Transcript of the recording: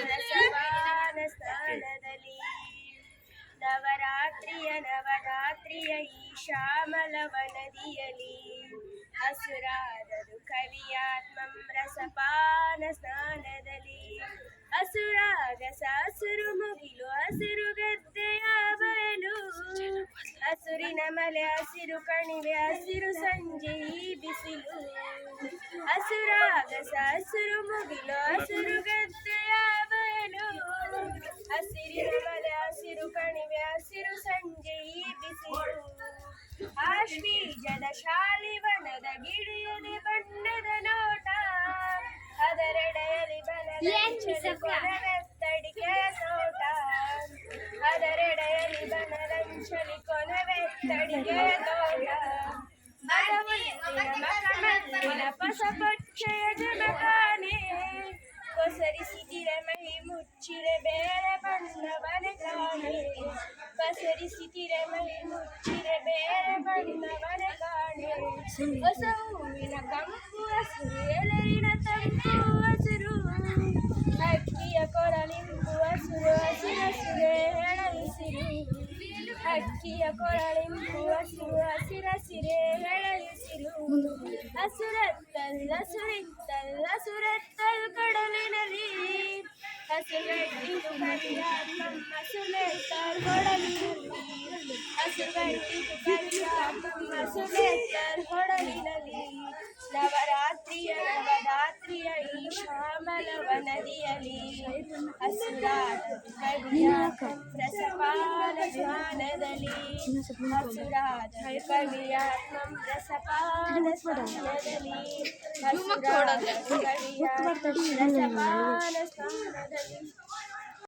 ರಸಪಾನ ಸ್ನಾನದಲ್ಲಿ ನವರಾತ್ರಿಯ ಈ ಶ್ಯಾಮಲವ ನದಿಯಲಿ ಹಸುರಾದರು ಕವಿಯಾತ್ಮಂ ರಸಪಾನ ಸ್ನಾನದಲ್ಲಿ ಹಸುರಾಗಸ ಹಸುರು ಮುಗಿಲು ಹಸಿರು ಗದ್ದೆಯ ಬಯಲು ಹಸುರಿನ ಮಲೆ ಹಸಿರು ಕಣಿವೆ ಹಸಿರು ಸಂಜೆ ಈ ಬಿಸಿಲು ಹಸುರಾಗಸ ಹಸಿರು ಮುಗಿಲು ಹಸಿರು ಗದ್ದೆಯ ಬಯಲು ಹಸಿರಿನ ಮಲೆ ಹಸಿರು ಕಣಿವೆ ಹಸಿರು ಸಂಜೆ ಈ ಬಿಸಿಲು ಆಶ್ವೀಜದ ಶಾಲಿವನದ ಗಿಳಿಯದೆ ಬಣ್ಣದ ನೋಟ ಅದರೆಡೆಯಲಿ ಕೊನವೆತ್ತಡಿಕೆಯ ತೋಟ ಅದರೆಡೆಯಲಿ ಬನರಂಚಲಿ ಕೊನವೆತ್ತಡಿಕೆಯ ತೋಟ ಮಕಮಲ್ಲಿನ ಪಸಪಚ್ಚೆಯ ಜಮಖಾನೆ ಕೊಸರಿಸಿದಿರೆ ಮಹಿ ಮುಚ್ಚಿರೆ ಬೇರೆ ಬಣ್ಣವನೆ ಕಾಣೆ ಪಸರಿಸಿದಿರೆ ಮಹಿ ಮುಚ್ಚಿರೆ ಬೇರೆ ಬಣ್ಣವನೆ ಕಾಣೆ ಹೊಸ ಹೂವಿನ ಕಂಪು ಹಸಿರು ಎಲೆಯಿನ ತಂಪು ಹಸಿರು ಅಕ್ಕಿಯ ಕೊರಳಿಂಪು ಹಸಿರು ಹಸಿರಸಿರೆ ಹೆಳಲಿಸಿರು ಅಕ್ಕಿಯ ಕೊರಳಿಂಪು ಹಸಿರು ಹಸಿರಸಿರೆ ಹೆಳಲಿಸಿರು ಹಸುರೆತ್ತಲ್ ಕಡಲಿನಲ್ಲಿ ಹಸುಗಟ್ಟಿದು ಕವಿಯಾತ್ಮಂ ಹಸುರೆತ್ತಲ್ ಕೊಡಲಿನಲ್ಲಿ ಹಸುಗಟ್ಟಿದು ಕವಿಯಾತ್ಮಂ ಹಸುರೆತ್ತಲ್ ಕೊಡಲಿನಲ್ಲಿ ನವರಾತ್ರಿಯ ಈ ಶ್ಯಾಮಲವ ನದಿಯಲಿ ಹಸುರಾದ ಕವಿಯಾತ್ಮಂ ರಸಪಾನ ಸ್ನಾನದಲ್ಲಿ ಹಸುರಾದ ಕವಿಯಾತ್ಮಂ ರಸಪಾನ ಸ್ನಾನದಲ್ಲಿ ಹಸುರಾದ ಕವಿಯಾತ್ಮಂ ರಸಪಾನ